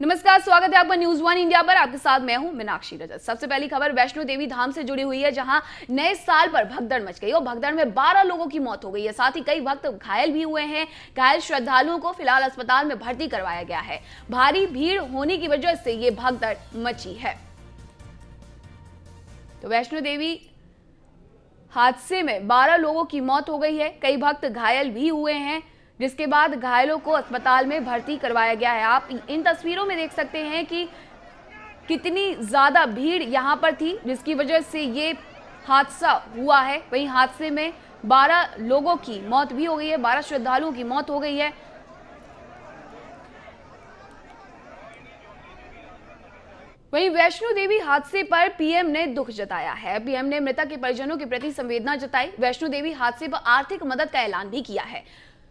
नमस्कार, स्वागत है आपका न्यूज वन इंडिया पर। आपके साथ मैं हूं मीनाक्षी रजत। सबसे पहली खबर वैष्णो देवी धाम से जुड़ी हुई है, जहां नए साल पर भगदड़ मच गई और भगदड़ में 12 लोगों की मौत हो गई है। साथ ही कई भक्त घायल भी हुए हैं। घायल श्रद्धालुओं को फिलहाल अस्पताल में भर्ती करवाया गया है। भारी भीड़ होने की वजह से ये भगदड़ मची है। तो वैष्णो देवी हादसे में 12 लोगों की मौत हो गई है, कई भक्त घायल भी हुए हैं, जिसके बाद घायलों को अस्पताल में भर्ती करवाया गया है। आप इन तस्वीरों में देख सकते हैं कि कितनी ज्यादा भीड़ यहां पर थी, जिसकी वजह से ये हादसा हुआ है। वहीं हादसे में 12 लोगों की मौत भी हो गई है, 12 श्रद्धालुओं की मौत हो गई है। वहीं वैष्णो देवी हादसे पर पीएम ने दुख जताया है। पीएम ने मृतक के परिजनों के प्रति संवेदना जताई। वैष्णो देवी हादसे पर आर्थिक मदद का ऐलान भी किया है।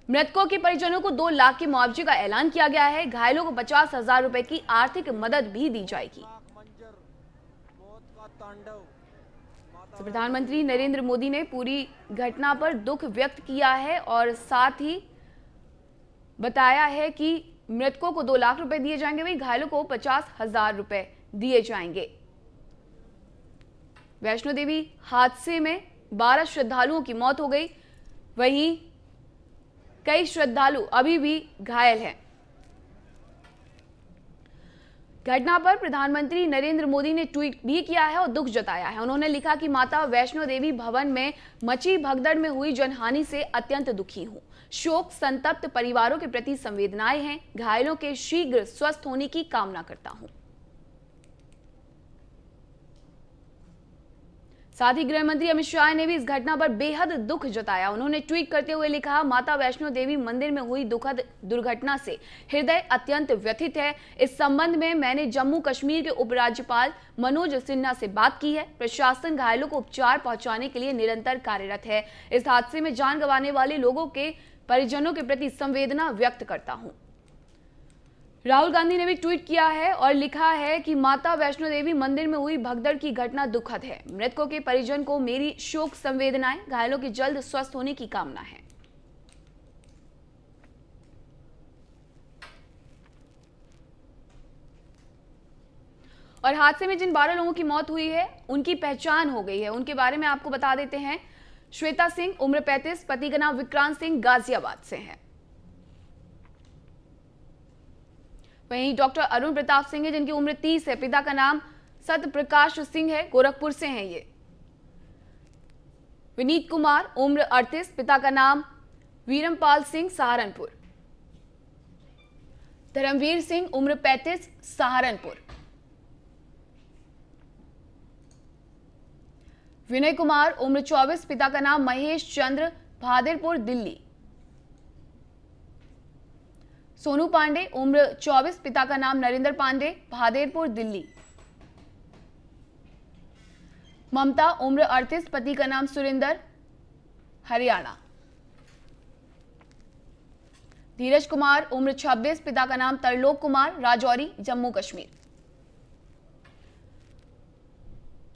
मृतकों के परिजनों को 2 लाख के मुआवजे का ऐलान किया गया है। घायलों को 50,000 रुपए की आर्थिक मदद भी दी जाएगी। तो प्रधानमंत्री नरेंद्र मोदी ने पूरी घटना पर दुख व्यक्त किया है और साथ ही बताया है कि मृतकों को 2 लाख रुपए दिए जाएंगे, वहीं घायलों को 50,000 रुपए दिए जाएंगे। वैष्णो देवी हादसे में 12 श्रद्धालुओं की मौत हो गई, वहीं कई श्रद्धालु अभी भी घायल हैं। घटना पर प्रधानमंत्री नरेंद्र मोदी ने ट्वीट भी किया है और दुख जताया है। उन्होंने लिखा कि माता वैष्णो देवी भवन में मची भगदड़ में हुई जनहानि से अत्यंत दुखी हूं। शोक संतप्त परिवारों के प्रति संवेदनाएं हैं। घायलों के शीघ्र स्वस्थ होने की कामना करता हूं। साथ ही गृह मंत्री अमित शाह ने भी इस घटना पर बेहद दुख जताया। उन्होंने ट्वीट करते हुए लिखा, माता वैष्णो देवी मंदिर में हुई दुखद दुर्घटना से हृदय अत्यंत व्यथित है। इस संबंध में मैंने जम्मू कश्मीर के उपराज्यपाल मनोज सिन्हा से बात की है। प्रशासन घायलों को उपचार पहुंचाने के लिए निरंतर कार्यरत है। इस हादसे में जान गंवाने वाले लोगों के परिजनों के प्रति संवेदना व्यक्त करता हूं। राहुल गांधी ने भी ट्वीट किया है और लिखा है कि माता वैष्णो देवी मंदिर में हुई भगदड़ की घटना दुखद है। मृतकों के परिजन को मेरी शोक संवेदनाएं। घायलों के जल्द स्वस्थ होने की कामना है। और हादसे में जिन 12 लोगों की मौत हुई है, उनकी पहचान हो गई है। उनके बारे में आपको बता देते हैं। श्वेता सिंह, उम्र 35, पति का नाम विक्रांत सिंह, गाजियाबाद से है। वहीं डॉक्टर अरुण प्रताप सिंह है, जिनकी उम्र 30 है, पिता का नाम सत्य प्रकाश सिंह है, गोरखपुर से हैं ये। विनीत कुमार, उम्र 38, पिता का नाम वीरमपाल सिंह, सहारनपुर। धर्मवीर सिंह, उम्र 35, सहारनपुर। विनय कुमार, उम्र 24, पिता का नाम महेश चंद्र, भादेरपुर, दिल्ली। सोनू पांडे, उम्र 24, पिता का नाम नरेंद्र पांडे, भादेरपुर, दिल्ली। ममता, उम्र 38, पति का नाम सुरेंद्र, हरियाणा। धीरज कुमार, उम्र 26, पिता का नाम तरलोक कुमार, राजौरी, जम्मू कश्मीर।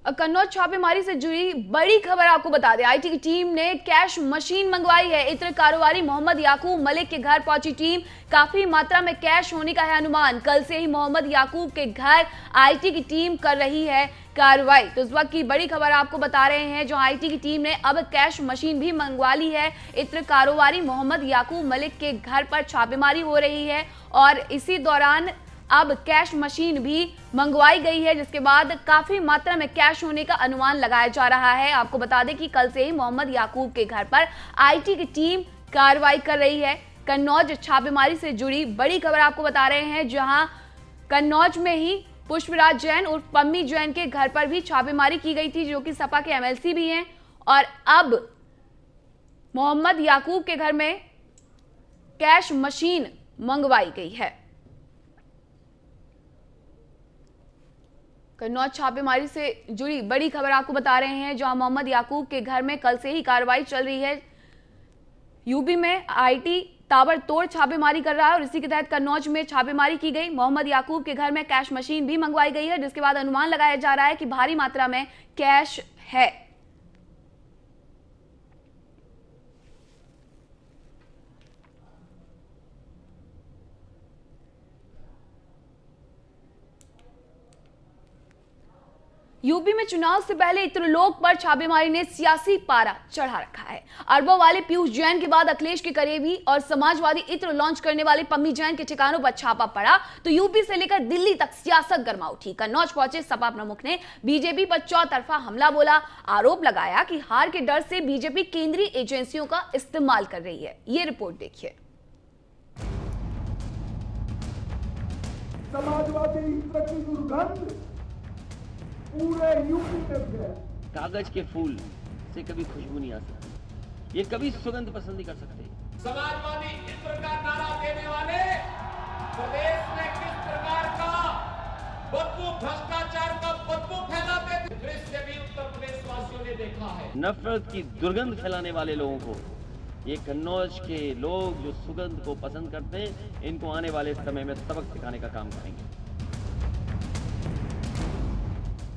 कन्नौज छापेमारी से जुड़ी बड़ी खबर आपको बता दें। आईटी की टीम ने कैश मशीन मंगवाई है। इत्र कारोबारी मोहम्मद याकूब मलिक के घर पहुंची टीम। काफी मात्रा में कैश होने का है अनुमान। कल से ही मोहम्मद याकूब के घर आईटी की टीम कर रही है कार्रवाई। तो इस वक्त की बड़ी खबर आपको बता रहे हैं, जो आईटी की टीम ने अब कैश मशीन भी मंगवा ली है। इत्र कारोबारी मोहम्मद याकूब मलिक के घर पर छापेमारी हो रही है और इसी दौरान अब कैश मशीन भी मंगवाई गई है, जिसके बाद काफी मात्रा में कैश होने का अनुमान लगाया जा रहा है। आपको बता दें कि कल से ही मोहम्मद याकूब के घर पर आईटी की टीम कार्रवाई कर रही है। कन्नौज छापेमारी से जुड़ी बड़ी खबर आपको बता रहे हैं, जहां कन्नौज में ही पुष्पराज जैन और पम्मी जैन के घर पर भी छापेमारी की गई थी, जो कि सपा के एमएलसी भी हैं। और अब मोहम्मद याकूब के घर में कैश मशीन मंगवाई गई है। कन्नौज छापेमारी से जुड़ी बड़ी खबर आपको बता रहे हैं, जहां मोहम्मद याकूब के घर में कल से ही कार्रवाई चल रही है। यूपी में आईटी ताबड़तोड़ छापेमारी कर रहा है और इसी के तहत कन्नौज में छापेमारी की गई। मोहम्मद याकूब के घर में कैश मशीन भी मंगवाई गई है, जिसके बाद अनुमान लगाया जा रहा है कि भारी मात्रा में कैश है। यूपी में चुनाव से पहले इत्रलोक पर छापेमारी ने सियासी पारा चढ़ा रखा है। अरबों वाले पीयूष जैन के बाद अखिलेश के करीबी और समाजवादी इत्र लॉन्च करने वाले पम्मी जैन के ठिकानों पर छापा पड़ा तो यूपी से लेकर दिल्ली तक सियासत गर्मा उठी। कन्नौज पहुंचे सपा प्रमुख ने बीजेपी पर चौतरफा हमला बोला। आरोप लगाया कि हार के डर से बीजेपी केंद्रीय एजेंसियों का इस्तेमाल कर रही है। ये रिपोर्ट देखिए। समाजवादी इत्र की दुर्गंध पूरे यूपी में फैल। कागज के फूल से कभी खुशबू नहीं आ सकती, ये कभी सुगंध पसंद नहीं कर सकते। समाजवादी इत्र का नारा देने वाले प्रदेश में किस प्रकार का बदबू, भ्रष्टाचार का बदबू फैलाते थे, दृश्य भी उत्तर प्रदेश वासियों ने देखा है। नफरत की दुर्गंध फैलाने वाले लोगों को, ये कन्नौज के लोग जो सुगंध को पसंद करते हैं, इनको आने वाले समय में सबक सिखाने का काम करेंगे।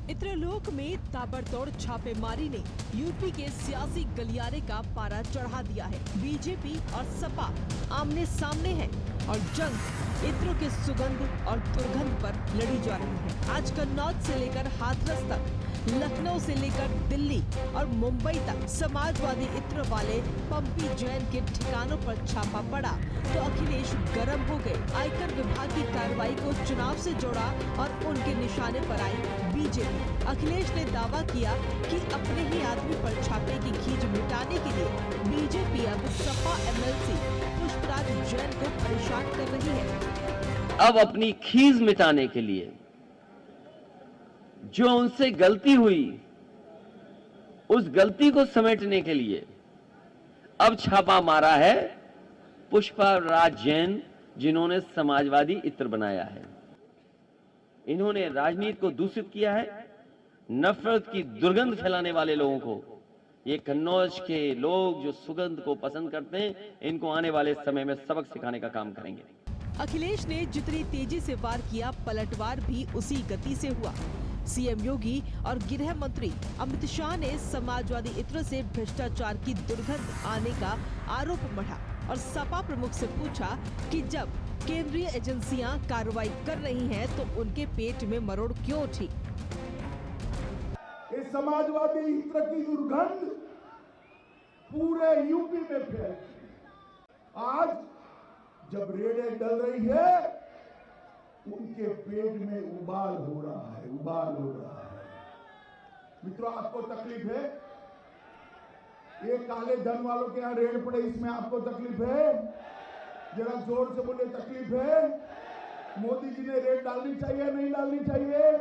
इत्रलोक में ताबड़तोड़ छापेमारी ने यूपी के सियासी गलियारे का पारा चढ़ा दिया है। बीजेपी और सपा आमने सामने है और जंग इत्रों के सुगंध और दुर्गंध पर लड़ी जा रही है। आज कन्नौज से लेकर हाथरस तक, लखनऊ से लेकर दिल्ली और मुंबई तक समाजवादी इत्र वाले पम्मी जैन के ठिकानों पर छापा पड़ा तो अखिलेश गर्म हो गए। आयकर विभाग की कार्रवाई को चुनाव से जोड़ा और उनके निशाने पर आई बीजेपी। अखिलेश ने दावा किया कि अपने ही आदमी पर छापे की खींच मिटाने के लिए बीजेपी अब सपा एमएलसी पुष्पराज जैन को परेशान कर रही है। अब अपनी खीज मिटाने के लिए जो उनसे गलती हुई, उस गलती को समेटने के लिए अब छापा मारा है पुष्पराज जैन, जिन्होंने समाजवादी इत्र बनाया है। इन्होंने राजनीति को दूषित किया है। नफरत की दुर्गंध फैलाने वाले लोगों को, ये कन्नौज के लोग जो सुगंध को पसंद करते हैं, इनको आने वाले समय में सबक सिखाने का काम करेंगे। अखिलेश ने जितनी तेजी से वार किया, पलटवार भी उसी गति से हुआ। सीएम योगी और गृह मंत्री अमित शाह ने समाजवादी इत्र से भ्रष्टाचार की दुर्गंध आने का आरोप मढ़ा और सपा प्रमुख से पूछा कि जब केंद्रीय एजेंसियां कार्रवाई कर रही हैं तो उनके पेट में मरोड़ क्यों उठी। ये समाजवादी इत्र की दुर्गंध पूरे यूपी में फैल। आज जब रेडें डल रही है, उनके पेट में उबाल हो रहा है, उबाल हो रहा है। मित्रों, आपको तकलीफ है? ये काले धन वालों के यहाँ रेड पड़े, इसमें आपको तकलीफ है? जरा जोर से बोले, तकलीफ है? मोदी जी ने रेड डालनी चाहिए, नहीं डालनी चाहिए?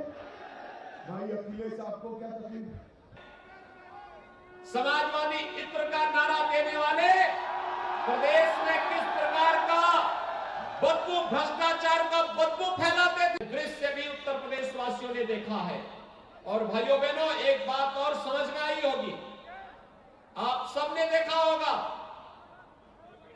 भाई अखिलेश, आपको क्या तकलीफ है? समाजवादी इत्र का नारा देने वाले प्रदेश में किस प्रकार का बदबू, भ्रष्टाचार का बदबू फैलाते थे, दृश्य भी उत्तर प्रदेश वासियों ने देखा है। और भाइयों बहनों, एक बात और समझ में आई होगी, आप सबने देखा होगा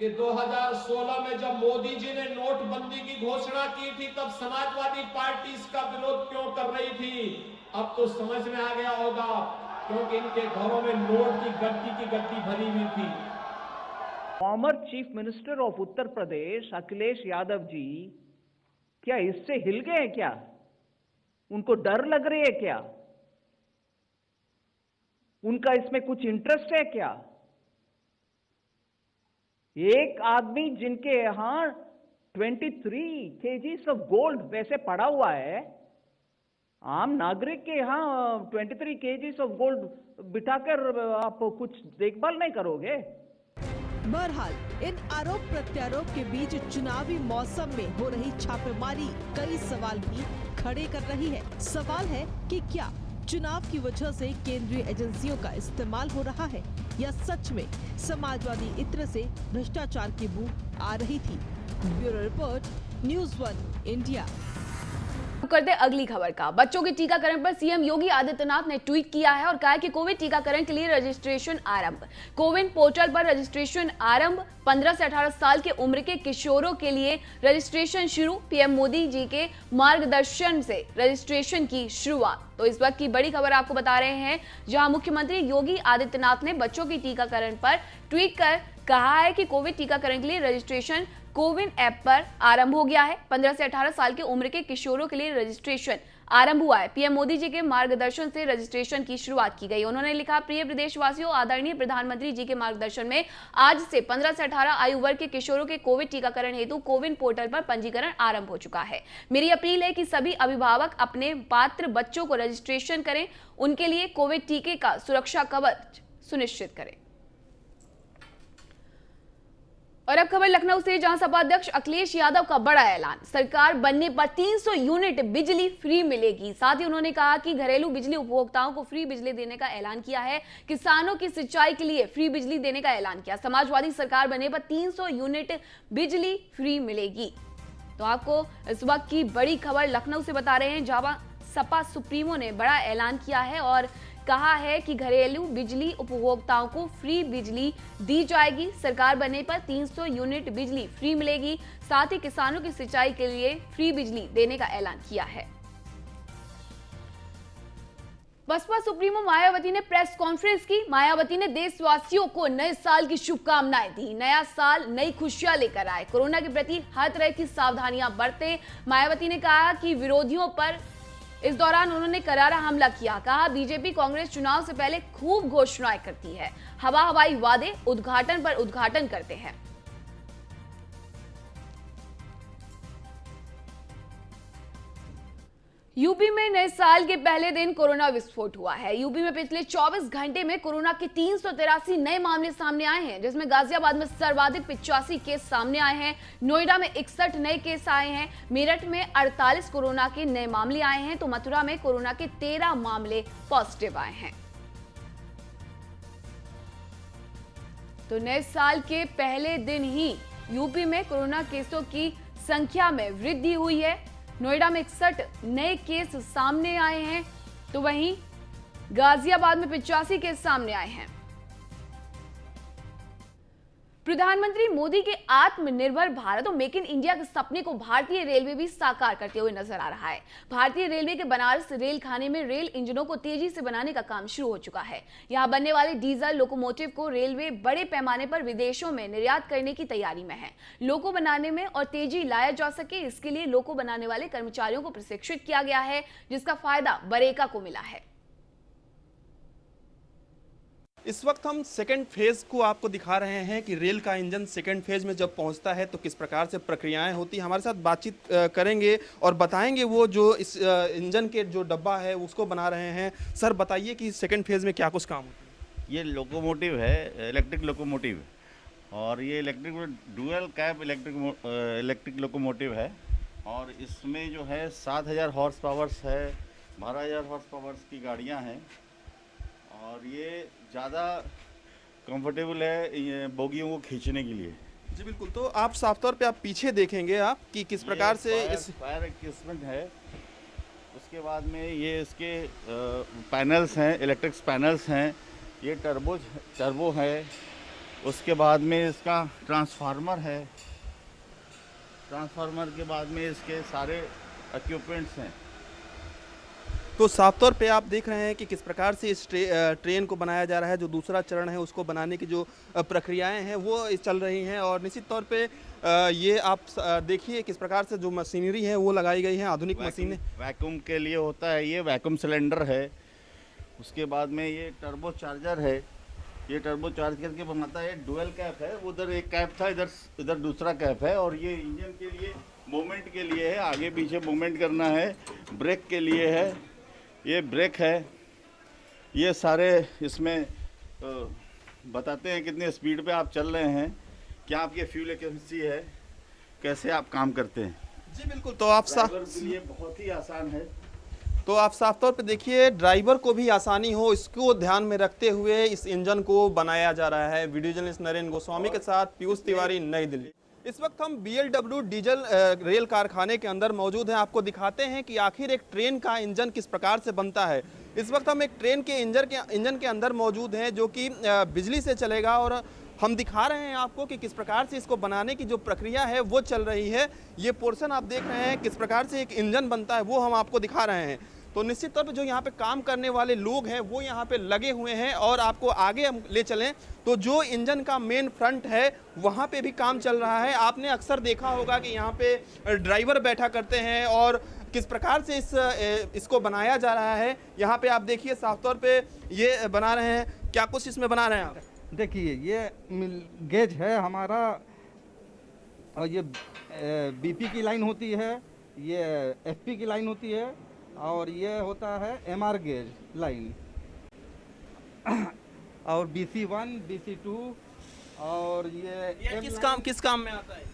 कि 2016 में जब मोदी जी ने नोटबंदी की घोषणा की थी, तब समाजवादी पार्टी इसका विरोध क्यों कर रही थी। अब तो समझ में आ गया होगा, क्योंकि इनके घरों में नोट की गड्डी भरी हुई थी। Former chief minister of Uttar Pradesh Akhilesh Yadav ji क्या इससे हिल गए हैं? क्या उनको डर लग रही है? क्या उनका इसमें कुछ इंटरेस्ट है? क्या एक आदमी जिनके यहां 23 केजीज ऑफ गोल्ड वैसे पड़ा हुआ है, आम नागरिक के यहां 23 केजीज ऑफ गोल्ड बिठाकर आप कुछ देखभाल नहीं करोगे? बहरहाल इन आरोप प्रत्यारोप के बीच चुनावी मौसम में हो रही छापेमारी कई सवाल भी खड़े कर रही है। सवाल है कि क्या चुनाव की वजह से केंद्रीय एजेंसियों का इस्तेमाल हो रहा है या सच में समाजवादी इत्र से भ्रष्टाचार की बू आ रही थी। Bureau report, news 1 India. करते अगली खबर का। बच्चों के टीकाकरण पर सीएम योगी आदित्यनाथ ने ट्वीट किया है और कहा है कि कोविड टीकाकरण के लिए रजिस्ट्रेशन आरंभ। कोविन पोर्टल पर रजिस्ट्रेशन आरंभ। 15 से 18 साल के उम्र के किशोरों के लिए रजिस्ट्रेशन शुरू। पीएम मोदी जी के मार्गदर्शन से रजिस्ट्रेशन की शुरुआत। तो इस वक्त की बड़ी खबर आपको बता रहे हैं, जहां मुख्यमंत्री योगी आदित्यनाथ ने बच्चों के टीकाकरण पर ट्वीट कर कहा है कि कोविड टीकाकरण के लिए रजिस्ट्रेशन कोविन ऐप पर आरंभ हो गया है। 15 से 18 साल की उम्र के किशोरों के लिए रजिस्ट्रेशन आरंभ हुआ है। पीएम मोदी जी के मार्गदर्शन से रजिस्ट्रेशन की शुरुआत की गई। उन्होंने लिखा, प्रिय प्रदेशवासियों, आदरणीय प्रधानमंत्री जी के मार्गदर्शन में आज से 15 से 18 आयु वर्ग के किशोरों के कोविड टीकाकरण हेतु कोविन पोर्टल पर पंजीकरण आरंभ हो चुका है। मेरी अपील है कि सभी अभिभावक अपने पात्र बच्चों को रजिस्ट्रेशन करें, उनके लिए कोविड टीके का सुरक्षा कवच सुनिश्चित करें। और अब खबर लखनऊ से, जहां सपा अध्यक्ष अखिलेश यादव का बड़ा ऐलान। सरकार बनने पर 300 यूनिट बिजली फ्री मिलेगी। साथ ही उन्होंने कहा कि घरेलू बिजली उपभोक्ताओं को फ्री बिजली देने का ऐलान किया है। किसानों की सिंचाई के लिए फ्री बिजली देने का ऐलान किया। समाजवादी सरकार बनने पर 300 यूनिट बिजली फ्री मिलेगी। तो आपको इस वक्त की बड़ी खबर लखनऊ से बता रहे हैं, जहां सपा सुप्रीमो ने बड़ा ऐलान किया है और कहा है कि घरेलू बिजली उपभोक्ताओं को फ्री बिजली दी जाएगी। सरकार बनने पर 300 यूनिट बिजली फ्री मिलेगी। साथ ही किसानों की सिंचाई के लिए फ्री बिजली देने का ऐलान किया है। बसपा सुप्रीमो मायावती ने प्रेस कॉन्फ्रेंस की। मायावती ने देशवासियों को नए साल की शुभकामनाएं दी। नया साल नई खुशियां लेकर आए। कोरोना के प्रति हर तरह की सावधानियां बरतें। मायावती ने कहा कि विरोधियों पर इस दौरान उन्होंने करारा हमला किया। कहा, बीजेपी कांग्रेस चुनाव से पहले खूब घोषणाएं करती है, हवाई वादे उद्घाटन पर उद्घाटन करते हैं। यूपी में नए साल के पहले दिन कोरोना विस्फोट हुआ है। यूपी में पिछले 24 घंटे में कोरोना के 383 नए मामले सामने आए हैं, जिसमें गाजियाबाद में सर्वाधिक 85 केस सामने आए हैं। नोएडा में 61 नए केस आए हैं। मेरठ में 48 कोरोना के नए मामले आए हैं, तो मथुरा में कोरोना के 13 मामले पॉजिटिव आए हैं। तो नए साल के पहले दिन ही यूपी में कोरोना केसों की संख्या में वृद्धि हुई है। नोएडा में 61 नए केस सामने आए हैं, तो वहीं गाजियाबाद में 85 केस सामने आए हैं। प्रधानमंत्री मोदी के आत्मनिर्भर भारत और मेक इन इंडिया के सपने को भारतीय रेलवे भी साकार करते हुए नजर आ रहा है। भारतीय रेलवे के बनारस रेल खाने में रेल इंजनों को तेजी से बनाने का काम शुरू हो चुका है। यहां बनने वाले डीजल लोकोमोटिव को रेलवे बड़े पैमाने पर विदेशों में निर्यात करने की तैयारी में है। लोको बनाने में और तेजी लाया जा सके, इसके लिए लोको बनाने वाले कर्मचारियों को प्रशिक्षित किया गया है, जिसका फायदा बरेका को मिला है। इस वक्त हम सेकेंड फेज को आपको दिखा रहे हैं कि रेल का इंजन सेकेंड फेज में जब पहुंचता है तो किस प्रकार से प्रक्रियाएं होती हैं। हमारे साथ बातचीत करेंगे और बताएंगे वो जो इस इंजन के जो डब्बा है उसको बना रहे हैं। सर बताइए कि सेकेंड फेज में क्या कुछ काम होता है। ये लोकोमोटिव है, इलेक्ट्रिक लोकोमोटिव, और ये electric dual cab electric locomotive है। और इसमें जो है 7000 हॉर्स पावर्स है, 12000 हॉर्स पावर्स की गाड़ियाँ हैं। और ये ज़्यादा कंफर्टेबल है ये बोगियों को खींचने के लिए। जी बिल्कुल। तो आप साफ तौर पे आप पीछे देखेंगे आप कि किस प्रकार से इस फायर इक्विपमेंट है। उसके बाद में ये इसके पैनल्स हैं, इलेक्ट्रिक पैनल्स हैं। ये टर्बो है। उसके बाद में इसका ट्रांसफार्मर है। ट्रांसफार्मर के बाद में इसके सारे इक्विपमेंट्स हैं। तो साफ तौर पे आप देख रहे हैं कि किस प्रकार से इस ट्रेन को बनाया जा रहा है। जो दूसरा चरण है उसको बनाने की जो प्रक्रियाएं हैं वो चल रही हैं। और निश्चित तौर पे ये आप देखिए किस प्रकार से जो मशीनरी है वो लगाई गई है, आधुनिक मशीनें। वैक्यूम के लिए होता है, ये वैक्यूम सिलेंडर है। उसके बाद में ये टर्बो चार्जर है। ये टर्बो चार्ज करके बनाता है। डुअल कैप है, उधर एक कैप था, इधर दूसरा कैप है। और ये इंजन के लिए मूवमेंट के लिए है, आगे पीछे मूवमेंट करना है। ब्रेक के लिए है, ये ब्रेक है। ये सारे इसमें बताते हैं कितने स्पीड पे आप चल रहे हैं, क्या आपकी फ्यूल एफिशिएंसी है, कैसे आप काम करते हैं। जी बिल्कुल। तो आप ये बहुत ही आसान है। तो आप साफ तौर पे देखिए ड्राइवर को भी आसानी हो, इसको ध्यान में रखते हुए इस इंजन को बनाया जा रहा है। वीडियो जर्नलिस्ट नरेंद्र गोस्वामी के साथ पीयूष तिवारी, नई दिल्ली। इस वक्त हम BLW डीजल रेल कारखाने के अंदर मौजूद हैं। आपको दिखाते हैं कि आखिर एक ट्रेन का इंजन किस प्रकार से बनता है। इस वक्त हम एक ट्रेन के इंजन के अंदर मौजूद हैं जो कि बिजली से चलेगा। और हम दिखा रहे हैं आपको कि किस प्रकार से इसको बनाने की जो प्रक्रिया है वो चल रही है। ये पोर्शन आप देख रहे हैं किस प्रकार से एक इंजन बनता है वो हम आपको दिखा रहे हैं। तो निश्चित तौर पे जो यहाँ पे काम करने वाले लोग हैं वो यहाँ पे लगे हुए हैं। और आपको आगे हम ले चलें तो जो इंजन का मेन फ्रंट है वहाँ पे भी काम चल रहा है। आपने अक्सर देखा होगा कि यहाँ पे ड्राइवर बैठा करते हैं और किस प्रकार से इसको बनाया जा रहा है। यहाँ पे आप देखिए साफ तौर पे ये बना रहे हैं, क्या कुछ इसमें बना रहे हैं आप? देखिए ये गेज है हमारा, और ये बीपी की लाइन होती है, ये एफपी की लाइन होती है, और ये होता है एमआर गेज लाइन, और BC1 BC2, और ये किस काम में आता है?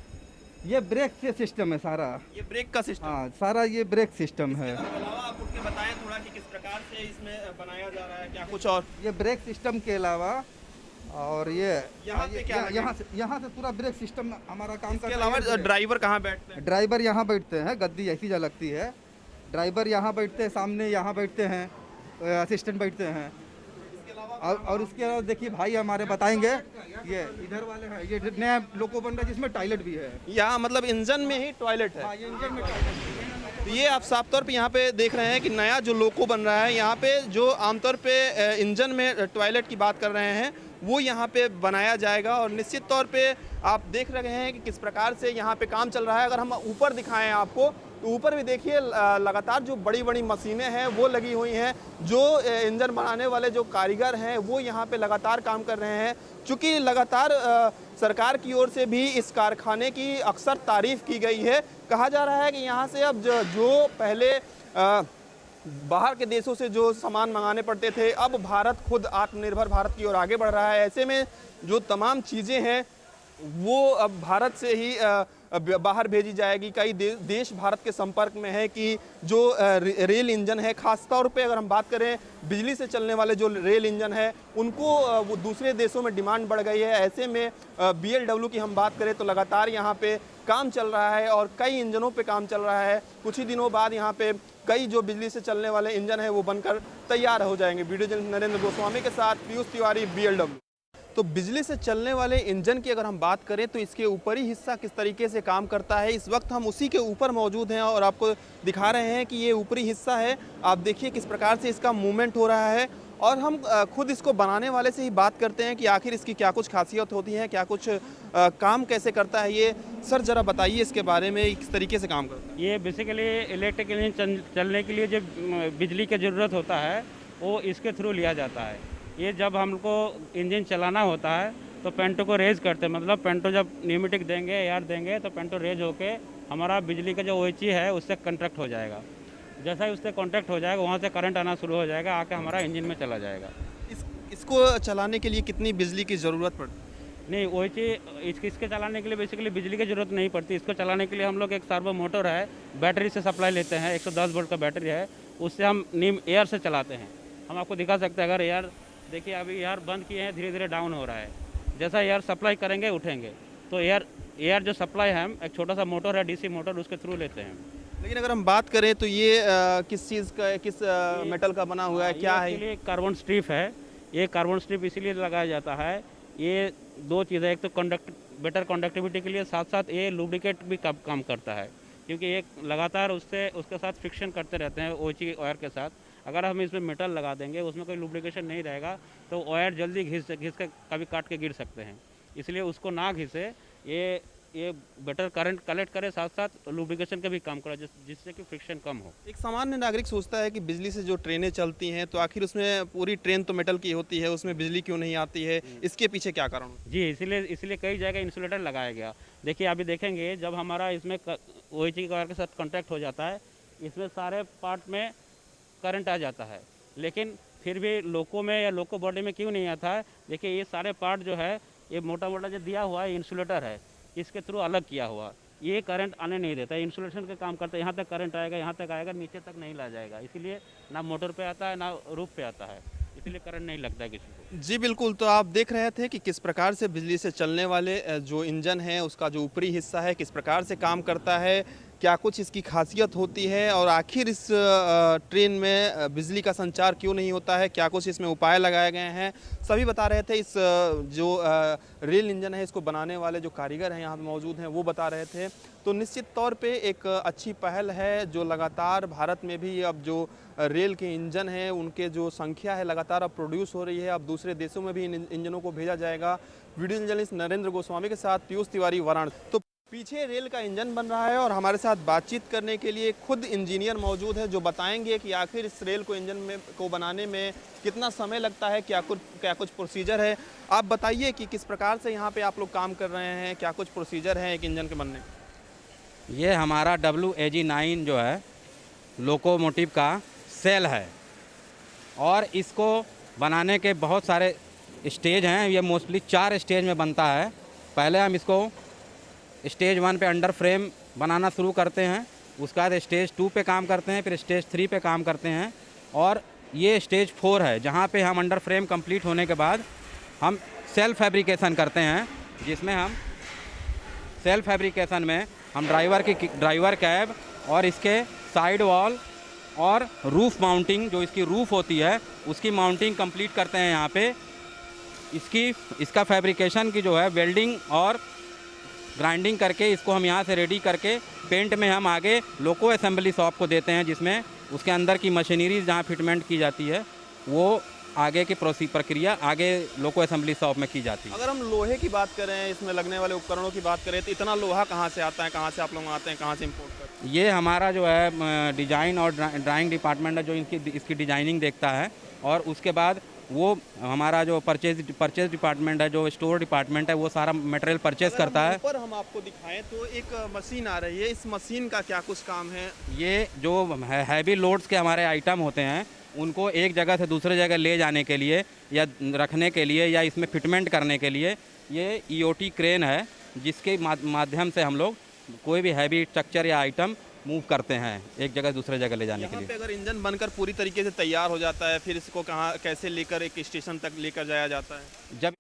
ये ब्रेक से सिस्टम है सारा। ये ब्रेक का सिस्टम? हाँ, सारा ये ब्रेक सिस्टम है। इसके अलावा आप उठ के बताएं थोड़ा कि किस प्रकार से इसमें बनाया जा रहा है, क्या कुछ और? ये ब्रेक सिस्टम के अलावा, और ये यहाँ पे क्या यहाँ से पूरा ब्रेक सिस्टम हमारा काम करता है। इसके अलावा ड्राइवर कहाँ बैठते हैं? ड्राइवर यहाँ बैठते हैं, गद्दी ऐसी जो लगती है, ड्राइवर यहाँ बैठते हैं, सामने यहाँ बैठते हैं, असिस्टेंट बैठते हैं। और इसके अलावा देखिए भाई हमारे बताएंगे, ये इधर वाले हैं, ये नया लोको बन रहा है जिसमें टॉयलेट भी है। यहाँ मतलब इंजन में ही टॉयलेट है? हाँ, ये इंजन में टॉयलेट है। तो ये आप साफ तौर पे यहाँ पे देख रहे हैं कि नया जो लोको बन रहा है, यहाँ पे जो आमतौर पे इंजन में टॉयलेट की बात कर रहे हैं वो यहाँ पे बनाया जाएगा। और निश्चित तौर पे आप देख रहे हैं कि किस प्रकार से यहाँ पे काम चल रहा है। अगर हम ऊपर दिखाएं आपको तो ऊपर भी देखिए लगातार जो बड़ी बड़ी मशीनें हैं वो लगी हुई हैं। जो इंजन बनाने वाले जो कारीगर हैं वो यहाँ पे लगातार काम कर रहे हैं। चूँकि लगातार सरकार की ओर से भी इस कारखाने की अक्सर तारीफ की गई है। कहा जा रहा है कि यहाँ से अब जो पहले बाहर के देशों से जो सामान मंगाने पड़ते थे, अब भारत खुद आत्मनिर्भर भारत की ओर आगे बढ़ रहा है। ऐसे में जो तमाम चीज़ें हैं वो अब भारत से ही बाहर भेजी जाएगी। कई देश भारत के संपर्क में है कि जो रेल इंजन है, खास तौर पे अगर हम बात करें बिजली से चलने वाले जो रेल इंजन है उनको वो दूसरे देशों में डिमांड बढ़ गई है। ऐसे में BLW की हम बात करें तो लगातार यहाँ पे काम चल रहा है और कई इंजनों पे काम चल रहा है। कुछ ही दिनों बाद यहाँ पे कई जो बिजली से चलने वाले इंजन है वो बनकर तैयार हो जाएंगे। वीडियो जर्नलिस्ट नरेंद्र गोस्वामी के साथ पीयूष तिवारी, BLW। तो बिजली से चलने वाले इंजन की अगर हम बात करें तो इसके ऊपरी हिस्सा किस तरीके से काम करता है, इस वक्त हम उसी के ऊपर मौजूद हैं और आपको दिखा रहे हैं कि ये ऊपरी हिस्सा है। आप देखिए किस प्रकार से इसका मूवमेंट हो रहा है। और हम खुद इसको बनाने वाले से ही बात करते हैं कि आखिर इसकी क्या कुछ खासियत होती है, क्या कुछ काम कैसे करता है ये। सर ज़रा बताइए इसके बारे में, किस तरीके से काम करता है? ये बेसिकली इलेक्ट्रिक इंजन चलने के लिए जो बिजली की ज़रूरत होता है वो इसके थ्रू लिया जाता है। ये जब हमको इंजन चलाना होता है तो पेंटो को रेज करते हैं, मतलब पेंटो जब न्यूमेटिक देंगे, एयर देंगे तो पेंटो रेज होके हमारा बिजली का जो OHE है उससे कॉन्ट्रैक्ट हो जाएगा। जैसा ही उससे कॉन्ट्रैक्ट हो जाएगा वहाँ से करंट आना शुरू हो जाएगा, आके हमारा इंजन में चला जाएगा। इसको चलाने के लिए कितनी बिजली की ज़रूरत पड़ती है? नहीं, OHE इसके चलाने के लिए बेसिकली बिजली की ज़रूरत नहीं पड़ती। इसको चलाने के लिए हम लोग एक सर्वो मोटर है, बैटरी से सप्लाई लेते हैं, 110 वोल्ट का बैटरी है, उससे हम नीम एयर से चलाते हैं। हम आपको दिखा सकते हैं, अगर एयर देखिए अभी एयर बंद किए हैं, धीरे धीरे डाउन हो रहा है। जैसा एयर सप्लाई करेंगे उठेंगे, तो एयर जो सप्लाई है हम एक छोटा सा मोटर है, DC मोटर, उसके थ्रू लेते हैं। लेकिन अगर हम बात करें तो ये किस चीज़ का, किस मेटल का बना हुआ है, क्या है? ये कार्बन स्ट्रिप है। ये कार्बन स्ट्रिप इसीलिए लगाया जाता है, ये दो चीज़ें, एक तो बेटर कंडक्टिविटी के लिए, साथ साथ ये लुब्रिकेट भी काम करता है, क्योंकि ये लगातार उसके साथ फ्रिक्शन करते रहते हैं OHE वायर के साथ। अगर हम इसमें मेटल लगा देंगे, उसमें कोई लुब्रिकेशन नहीं रहेगा तो वायर जल्दी घिस के कभी काट के गिर सकते हैं। इसलिए उसको ना घिसे, ये बेटर करंट कलेक्ट करे, साथ साथ लुब्रिकेशन का भी काम करे, जिससे कि फ्रिक्शन कम हो। एक सामान्य नागरिक सोचता है कि बिजली से जो ट्रेनें चलती हैं तो आखिर उसमें पूरी ट्रेन तो मेटल की होती है, उसमें बिजली क्यों नहीं आती है, इसके पीछे क्या कारण? जी, इसलिए कई जगह इंसुलेटर लगाया गया। देखिए अभी देखेंगे, जब हमारा इसमें OHE वायर के साथ कॉन्टैक्ट हो जाता है, इसमें सारे पार्ट में करंट आ जाता है, लेकिन फिर भी लोको में या लोको बॉडी में क्यों नहीं आता है? देखिए ये सारे पार्ट जो है, ये मोटा मोटा जो दिया हुआ है इंसुलेटर है, इसके थ्रू अलग किया हुआ, ये करंट आने नहीं देता। इंसुलेशन का काम करता है, यहाँ तक करंट आएगा, यहाँ तक आएगा, नीचे तक नहीं ला जाएगा। इसीलिए ना मोटर पे आता है ना रूफ पे आता है, इसलिए करंट नहीं लगता है किसी को। जी बिल्कुल। तो आप देख रहे थे कि किस प्रकार से बिजली से चलने वाले जो इंजन है उसका जो ऊपरी हिस्सा है किस प्रकार से काम करता है। क्या कुछ इसकी खासियत होती है और आखिर इस ट्रेन में बिजली का संचार क्यों नहीं होता है, क्या कुछ इसमें उपाय लगाए गए हैं, सभी बता रहे थे। इस जो रेल इंजन है इसको बनाने वाले जो कारीगर हैं यहाँ पे मौजूद हैं वो बता रहे थे। तो निश्चित तौर पे एक अच्छी पहल है जो लगातार भारत में भी अब जो रेल के इंजन हैं उनके जो संख्या है लगातार अब प्रोड्यूस हो रही है। अब दूसरे देशों में भी इन इंजनों को भेजा जाएगा। वीडियो जर्नलिस्ट नरेंद्र गोस्वामी के साथ पीयूष तिवारी, वाराणसी। तो पीछे रेल का इंजन बन रहा है और हमारे साथ बातचीत करने के लिए खुद इंजीनियर मौजूद है जो बताएंगे कि आखिर इस रेल को इंजन में को बनाने में कितना समय लगता है, क्या कुछ प्रोसीजर है। आप बताइए कि किस प्रकार से यहाँ पे आप लोग काम कर रहे हैं, क्या कुछ प्रोसीजर है एक इंजन के बनने। ये हमारा WAG9 जो है लोकोमोटिव का सेल है और इसको बनाने के बहुत सारे स्टेज हैं। ये मोस्टली 4 स्टेज में बनता है। पहले हम इसको स्टेज 1 पे अंडर फ्रेम बनाना शुरू करते हैं, उसके बाद स्टेज 2 पे काम करते हैं, फिर स्टेज 3 पे काम करते हैं और ये स्टेज 4 है जहाँ पे हम अंडर फ्रेम कंप्लीट होने के बाद हम सेल्फ फैब्रिकेशन करते हैं, जिसमें हम सेल्फ फैब्रिकेशन में हम ड्राइवर कैब और इसके साइड वॉल और रूफ माउंटिंग, जो इसकी रूफ होती है उसकी माउंटिंग कंप्लीट करते हैं। यहाँ पे इसका फैब्रिकेशन की जो है वेल्डिंग और ग्राइंडिंग करके इसको हम यहाँ से रेडी करके पेंट में हम आगे लोको असेंबली शॉप को देते हैं, जिसमें उसके अंदर की मशीनरी जहाँ फिटमेंट की जाती है वो आगे की प्रक्रिया आगे लोको असेंबली शॉप में की जाती है। अगर हम लोहे की बात करें, इसमें लगने वाले उपकरणों की बात करें तो इतना लोहा कहाँ से आता है, कहाँ से आप लोग आते हैं, कहाँ से इम्पोर्ट करते हैं? ये हमारा जो है डिज़ाइन और ड्राइंग डिपार्टमेंट है जो इसकी डिजाइनिंग देखता है और उसके बाद वो हमारा जो परचेज डिपार्टमेंट है, जो स्टोर डिपार्टमेंट है, वो सारा मटेरियल परचेज करता है। ऊपर हम आपको दिखाएं तो एक मशीन आ रही है, इस मशीन का क्या कुछ काम है? ये जो हैवी लोड्स के हमारे आइटम होते हैं उनको एक जगह से दूसरे जगह ले जाने के लिए या रखने के लिए या इसमें फिटमेंट करने के लिए ये EOT क्रेन है, जिसके माध्यम से हम लोग कोई भी हैवी स्ट्रक्चर या आइटम मूव करते हैं एक जगह दूसरे जगह ले जाने के लिए। पे अगर इंजन बनकर पूरी तरीके से तैयार हो जाता है फिर इसको कहाँ कैसे लेकर एक स्टेशन तक लेकर जाया जाता है? जब